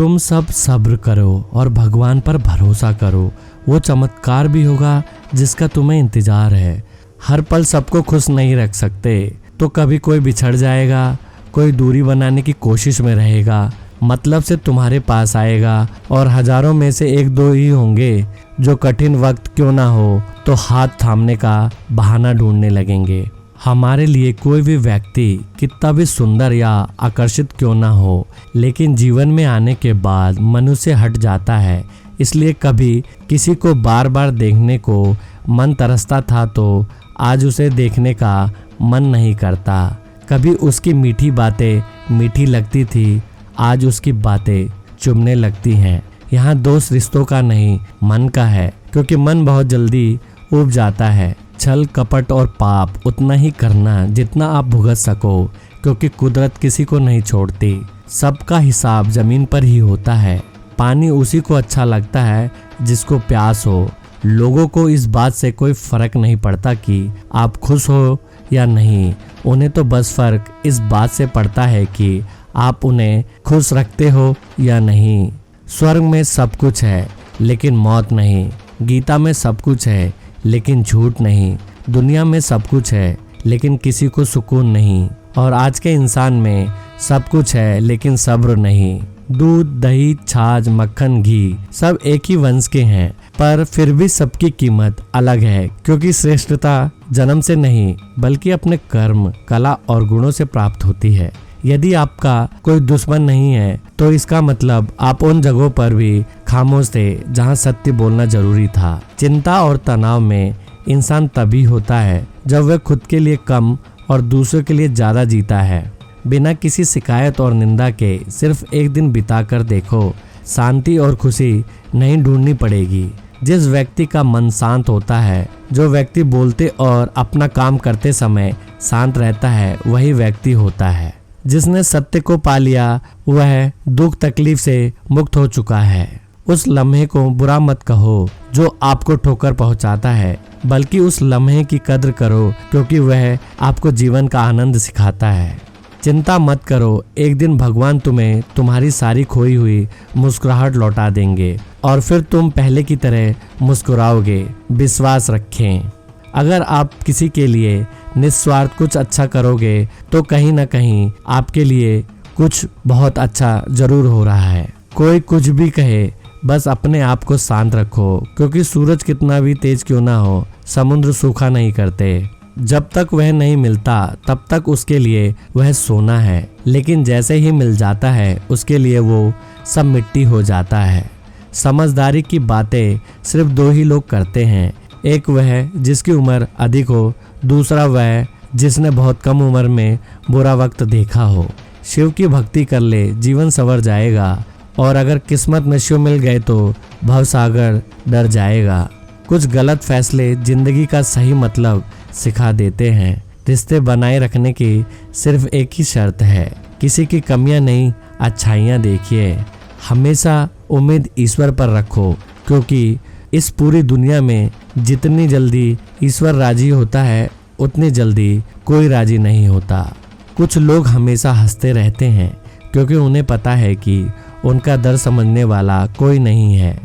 तुम सब सब्र करो और भगवान पर भरोसा करो, वो चमत्कार भी होगा जिसका तुम्हें इंतजार है। हर पल सबको खुश नहीं रख सकते, तो कभी कोई बिछड़ जाएगा, कोई दूरी बनाने की कोशिश में रहेगा, मतलब से तुम्हारे पास आएगा और हजारों में से एक दो ही होंगे जो कठिन वक्त क्यों ना हो तो हाथ थामने का बहाना ढूंढने लगेंगे। हमारे लिए कोई भी व्यक्ति कितना भी सुंदर या आकर्षित क्यों ना हो, लेकिन जीवन में आने के बाद मनुष्य हट जाता है। इसलिए कभी किसी को बार बार देखने को मन तरसता था तो आज उसे देखने का मन नहीं करता। कभी उसकी मीठी बातें मीठी लगती थी, आज उसकी बातें चुभने लगती हैं। यहाँ दोष रिश्तों का नहीं, मन का है, क्योंकि मन बहुत जल्दी उब जाता है। छल कपट और पाप उतना ही करना जितना आप भुगत सको, क्योंकि कुदरत किसी को नहीं छोड़ती। सबका हिसाब जमीन पर ही होता है। पानी उसी को अच्छा लगता है जिसको प्यास हो। लोगों को इस बात से कोई फर्क नहीं पड़ता कि आप खुश हो या नहीं, उन्हें तो बस फर्क इस बात से पड़ता है कि आप उन्हें खुश रखते हो या नहीं। स्वर्ग में सब कुछ है लेकिन मौत नहीं। गीता में सब कुछ है लेकिन झूठ नहीं। दुनिया में सब कुछ है लेकिन किसी को सुकून नहीं। और आज के इंसान में सब कुछ है लेकिन सब्र नहीं। दूध दही छाछ मक्खन घी सब एक ही वंश के हैं, पर फिर भी सबकी कीमत अलग है, क्योंकि श्रेष्ठता जन्म से नहीं बल्कि अपने कर्म कला और गुणों से प्राप्त होती है। यदि आपका कोई दुश्मन नहीं है तो इसका मतलब आप उन जगहों पर भी खामोश थे जहां सत्य बोलना जरूरी था। चिंता और तनाव में इंसान तभी होता है जब वह खुद के लिए कम और दूसरों के लिए ज्यादा जीता है। बिना किसी शिकायत और निंदा के सिर्फ एक दिन बिताकर देखो, शांति और खुशी नहीं ढूंढनी पड़ेगी। जिस व्यक्ति का मन शांत होता है, जो व्यक्ति बोलते और अपना काम करते समय शांत रहता है, वही व्यक्ति होता है। जिसने सत्य को पा लिया वह दुख तकलीफ से मुक्त हो चुका है। उस लम्हे को बुरा मत कहो जो आपको ठोकर पहुंचाता है, बल्कि उस लम्हे की कद्र करो क्योंकि वह आपको जीवन का आनंद सिखाता है। चिंता मत करो, एक दिन भगवान तुम्हें तुम्हारी सारी खोई हुई मुस्कुराहट लौटा देंगे और फिर तुम पहले की तरह मुस्कुराओगे। विश्वास रखें, अगर आप किसी के लिए निस्वार्थ कुछ अच्छा करोगे तो कहीं ना कहीं आपके लिए कुछ बहुत अच्छा जरूर हो रहा है। कोई कुछ भी कहे, बस अपने आप को शांत रखो, क्योंकि सूरज कितना भी तेज क्यों ना हो, समुद्र सूखा नहीं करते। जब तक वह नहीं मिलता तब तक उसके लिए वह सोना है, लेकिन जैसे ही मिल जाता है उसके लिए वो सब मिट्टी हो जाता है। समझदारी की बातें सिर्फ दो ही लोग करते हैं, एक वह जिसकी उम्र अधिक हो, दूसरा वह जिसने बहुत कम उम्र में बुरा वक्त देखा हो। शिव की भक्ति कर ले, जीवन संवर जाएगा, और अगर किस्मत में शिव मिल गए तो भवसागर डर जाएगा। कुछ गलत फैसले जिंदगी का सही मतलब सिखा देते हैं। रिश्ते बनाए रखने की सिर्फ एक ही शर्त है, किसी की कमियां नहीं अच्छाइयां देखिए। हमेशा उम्मीद ईश्वर पर रखो, क्योंकि इस पूरी दुनिया में जितनी जल्दी ईश्वर राजी होता है उतनी जल्दी कोई राजी नहीं होता। कुछ लोग हमेशा हंसते रहते हैं क्योंकि उन्हें पता है कि उनका दर्द समझने वाला कोई नहीं है।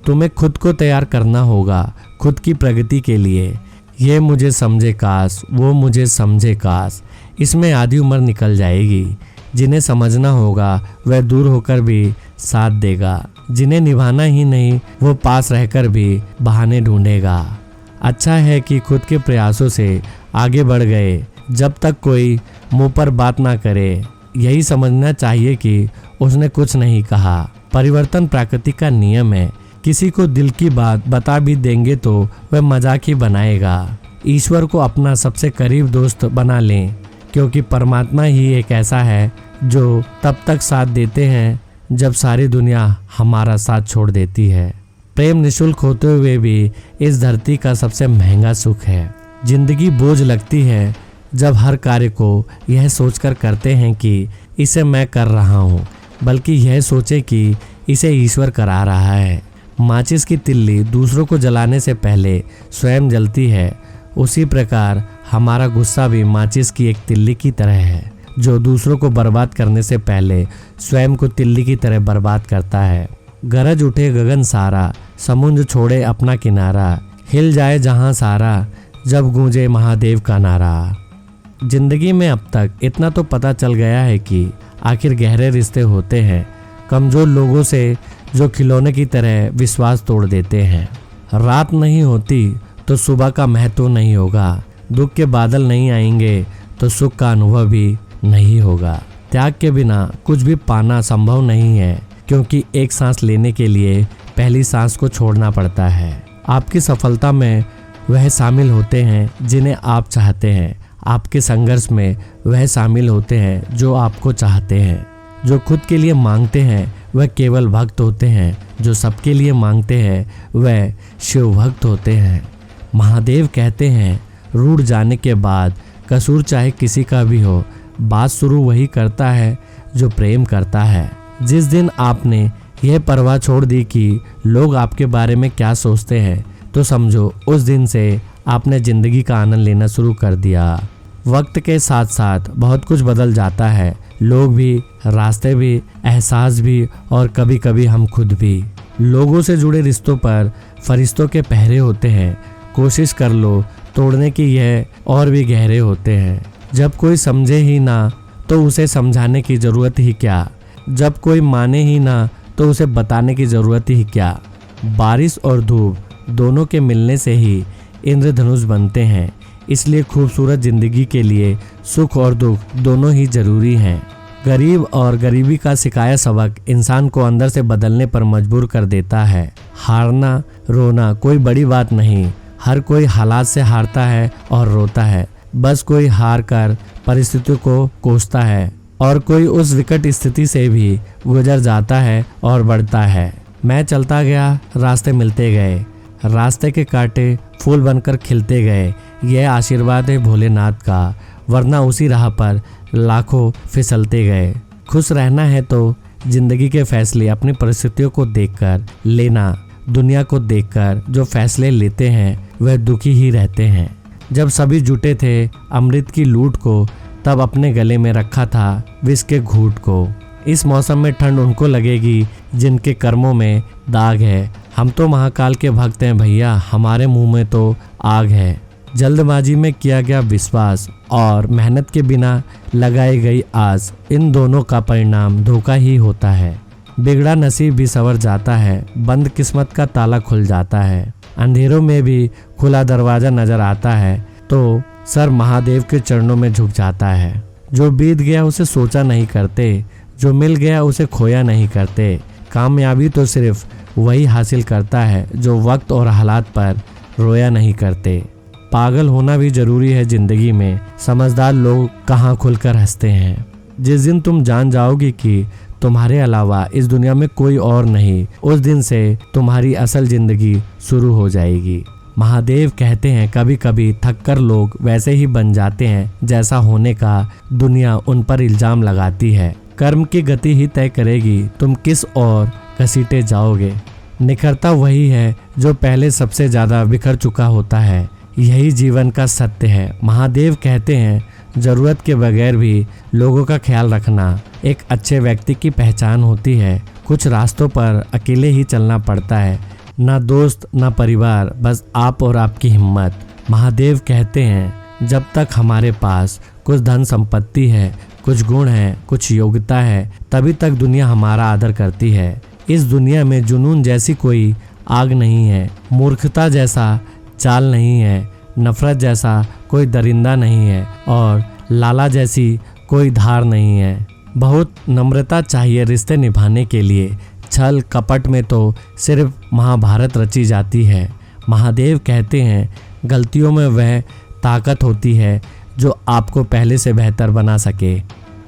तुम्हें खुद को तैयार करना होगा खुद की प्रगति के लिए। ये मुझे समझे काश, वो मुझे समझे काश, इसमें आधी उम्र निकल जाएगी। जिन्हें समझना होगा वह दूर होकर भी साथ देगा, जिन्हें निभाना ही नहीं वो पास रहकर भी बहाने ढूंढेगा। अच्छा है कि खुद के प्रयासों से आगे बढ़ गए, जब तक कोई मुंह पर बात ना करे। यही समझना चाहिए कि उसने कुछ नहीं कहा। परिवर्तन प्रकृति का नियम है, किसी को दिल की बात बता भी देंगे तो वह मजाक ही बनाएगा। ईश्वर को अपना सबसे करीब दोस्त बना लें, क्योंकि परमात्मा ही एक ऐसा है जो तब तक साथ देते हैं जब सारी दुनिया हमारा साथ छोड़ देती है। प्रेम निःशुल्क होते हुए भी इस धरती का सबसे महंगा सुख है। जिंदगी बोझ लगती है जब हर कार्य को यह सोचकर करते हैं कि इसे मैं कर रहा हूँ, बल्कि यह सोचे कि इसे ईश्वर करा रहा है। माचिस की तिल्ली दूसरों को जलाने से पहले स्वयं जलती है, उसी प्रकार हमारा गुस्सा भी माचिस की एक तिल्ली की तरह है। जो दूसरों को बर्बाद करने से पहले स्वयं को तिल्ली की तरह बर्बाद करता है। गरज उठे गगन सारा, समुद्र छोड़े अपना किनारा, हिल जाए जहां सारा, जब गूंजे महादेव का नारा। जिंदगी में अब तक इतना तो पता चल गया है कि आखिर गहरे रिश्ते होते हैं कमजोर लोगों से, जो खिलौने की तरह विश्वास तोड़ देते हैं। रात नहीं होती तो सुबह का महत्व नहीं होगा, दुख के बादल नहीं आएंगे तो सुख का अनुभव भी नहीं होगा। त्याग के बिना कुछ भी पाना संभव नहीं है, क्योंकि एक सांस लेने के लिए पहली सांस को छोड़ना पड़ता है। आपकी सफलता में वह शामिल होते हैं जिन्हें आप चाहते हैं, आपके संघर्ष में वह शामिल होते हैं जो आपको चाहते हैं। जो खुद के लिए मांगते हैं वह केवल भक्त होते हैं, जो सबके लिए मांगते हैं वह शिव भक्त होते हैं। महादेव कहते हैं, रूठ जाने के बाद कसूर चाहे किसी का भी हो, बात शुरू वही करता है जो प्रेम करता है। जिस दिन आपने यह परवाह छोड़ दी कि लोग आपके बारे में क्या सोचते हैं, तो समझो उस दिन से आपने जिंदगी का आनंद लेना शुरू कर दिया। वक्त के साथ साथ बहुत कुछ बदल जाता है, लोग भी, रास्ते भी, एहसास भी और कभी कभी हम खुद भी। लोगों से जुड़े रिश्तों पर फरिश्तों के पहरे होते हैं, कोशिश कर लो तोड़ने की, यह और भी गहरे होते हैं। जब कोई समझे ही ना तो उसे समझाने की ज़रूरत ही क्या, जब कोई माने ही ना तो उसे बताने की ज़रूरत ही क्या। बारिश और धूप दोनों के मिलने से ही इंद्रधनुष बनते हैं, इसलिए खूबसूरत ज़िंदगी के लिए सुख और दुख दोनों ही ज़रूरी हैं। गरीब और गरीबी का सिखाया सबक इंसान को अंदर से बदलने पर मजबूर कर देता है। हारना रोना कोई बड़ी बात नहीं, हर कोई हालात से हारता है और रोता है। बस कोई हार कर परिस्थितियों को कोसता है और कोई उस विकट स्थिति से भी गुजर जाता है और बढ़ता है। मैं चलता गया, रास्ते मिलते गए, रास्ते के कांटे फूल बनकर खिलते गए। यह आशीर्वाद है भोलेनाथ का, वरना उसी राह पर लाखों फिसलते गए। खुश रहना है तो जिंदगी के फैसले अपनी परिस्थितियों को देखकर लेना। दुनिया को देखकर जो फैसले लेते हैं वह दुखी ही रहते हैं। जब सभी जुटे थे अमृत की लूट को, तब अपने गले में रखा था विष के घूंट को। इस मौसम में ठंड उनको लगेगी जिनके कर्मों में दाग है। हम तो महाकाल के भक्त हैं भैया, हमारे मुंह में तो आग है। जल्दबाजी में किया गया विश्वास और मेहनत के बिना लगाई गई आस, इन दोनों का परिणाम धोखा ही होता है। बिगड़ा नसीब भी संवर जाता है, बंद किस्मत का ताला खुल जाता है। अंधेरों में भी खुला दरवाजा नजर आता है तो सर महादेव के चरणों में झुक जाता है। जो बीत गया उसे सोचा नहीं करते, जो मिल गया उसे खोया नहीं करते। कामयाबी तो सिर्फ वही हासिल करता है जो वक्त और हालात पर रोया नहीं करते। पागल होना भी जरूरी है जिंदगी में, समझदार लोग कहाँ खुलकर हंसते हैं। जिस दिन तुम जान जाओगी कि तुम्हारे अलावा इस दुनिया में कोई और नहीं, उस दिन से तुम्हारी असल जिंदगी शुरू हो जाएगी। महादेव कहते हैं, कभी कभी थककर लोग वैसे ही बन जाते हैं जैसा होने का दुनिया उन पर इल्जाम लगाती है। कर्म की गति ही तय करेगी तुम किस ओर घसीटे जाओगे। निखरता वही है जो पहले सबसे ज्यादा बिखर चुका होता है, यही जीवन का सत्य है। महादेव कहते हैं, जरूरत के बगैर भी लोगों का ख्याल रखना एक अच्छे व्यक्ति की पहचान होती है। कुछ रास्तों पर अकेले ही चलना पड़ता है, ना दोस्त ना परिवार, बस आप और आपकी हिम्मत। महादेव कहते हैं, जब तक हमारे पास कुछ धन संपत्ति है, कुछ गुण है, कुछ योग्यता है, तभी तक दुनिया हमारा आदर करती है। इस दुनिया में जुनून जैसी कोई आग नहीं है, मूर्खता जैसा चाल नहीं है, नफरत जैसा कोई दरिंदा नहीं है और लाला जैसी कोई धार नहीं है। बहुत नम्रता चाहिए रिश्ते निभाने के लिए, छल कपट में तो सिर्फ महाभारत रची जाती है। महादेव कहते हैं, गलतियों में वह ताकत होती है जो आपको पहले से बेहतर बना सके।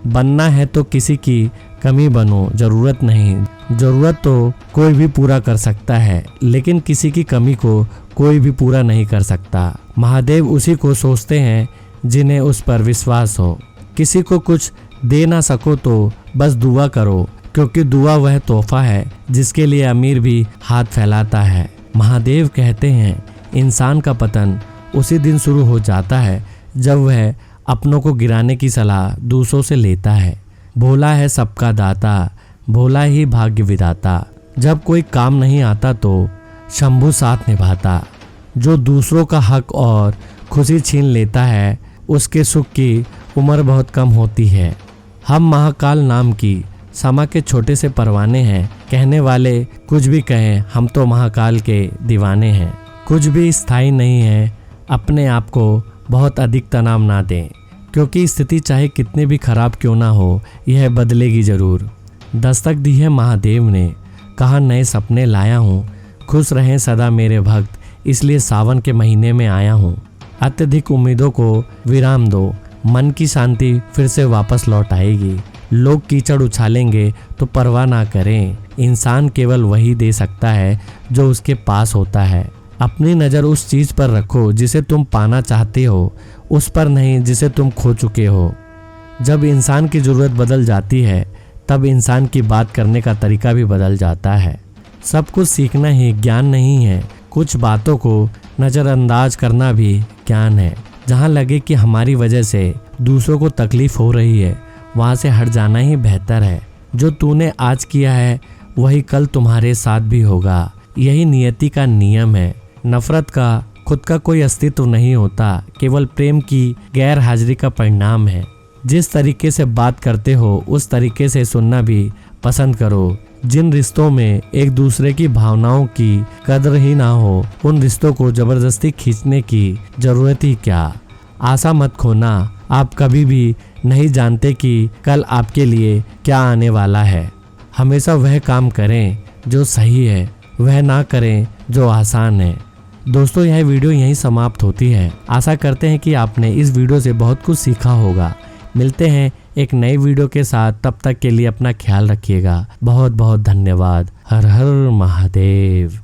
बनना है तो किसी की कमी बनो, जरूरत नहीं। जरूरत तो कोई भी पूरा कर सकता है, लेकिन किसी की कमी को कोई भी पूरा नहीं कर सकता। महादेव उसी को सोचते हैं जिन्हें उस पर विश्वास हो। किसी को कुछ दे ना सको तो बस दुआ करो, क्योंकि दुआ वह तोहफा है जिसके लिए अमीर भी हाथ फैलाता है। महादेव कहते हैं, इंसान का पतन उसी दिन शुरू हो जाता है जब वह अपनों को गिराने की सलाह दूसरों से लेता है। भोला है सबका दाता, भोला ही भाग्य विधाता। जब कोई काम नहीं आता तो शंभू साथ निभाता। जो दूसरों का हक और खुशी छीन लेता है उसके सुख की उम्र बहुत कम होती है। हम महाकाल नाम की समा के छोटे से परवाने हैं। कहने वाले कुछ भी कहें, हम तो महाकाल के दीवाने हैं। कुछ भी स्थायी नहीं है, अपने आप को बहुत अधिक तनाव ना दें, क्योंकि स्थिति चाहे कितनी भी खराब क्यों ना हो, यह बदलेगी जरूर। दस्तक दी है महादेव ने, कहा नए सपने लाया हूँ। खुश रहें सदा मेरे भक्त, इसलिए सावन के महीने में आया हूँ। अत्यधिक उम्मीदों को विराम दो, मन की शांति फिर से वापस लौट आएगी। लोग कीचड़ उछालेंगे तो परवाह ना करें, इंसान केवल वही दे सकता है जो उसके पास होता है। अपनी नज़र उस चीज़ पर रखो जिसे तुम पाना चाहते हो, उस पर नहीं जिसे तुम खो चुके हो। जब इंसान की ज़रूरत बदल जाती है तब इंसान की बात करने का तरीका भी बदल जाता है। सब कुछ सीखना ही ज्ञान नहीं है, कुछ बातों को नज़रअंदाज करना भी ज्ञान है। जहाँ लगे कि हमारी वजह से दूसरों को तकलीफ हो रही है, वहाँ से हट जाना ही बेहतर है। जो तूने आज किया है वही कल तुम्हारे साथ भी होगा, यही नियति का नियम है। नफरत का खुद का कोई अस्तित्व नहीं होता, केवल प्रेम की गैर हाजिरी का परिणाम है। जिस तरीके से बात करते हो उस तरीके से सुनना भी पसंद करो। जिन रिश्तों में एक दूसरे की भावनाओं की कदर ही ना हो, उन रिश्तों को जबरदस्ती खींचने की जरूरत ही क्या। आशा मत खोना, आप कभी भी नहीं जानते कि कल आपके लिए क्या आने वाला है। हमेशा वह काम करें जो सही है, वह ना करें जो आसान है। दोस्तों, यह वीडियो यहीं समाप्त होती है। आशा करते हैं कि आपने इस वीडियो से बहुत कुछ सीखा होगा। मिलते हैं एक नई वीडियो के साथ, तब तक के लिए अपना ख्याल रखिएगा। बहुत बहुत धन्यवाद। हर हर महादेव।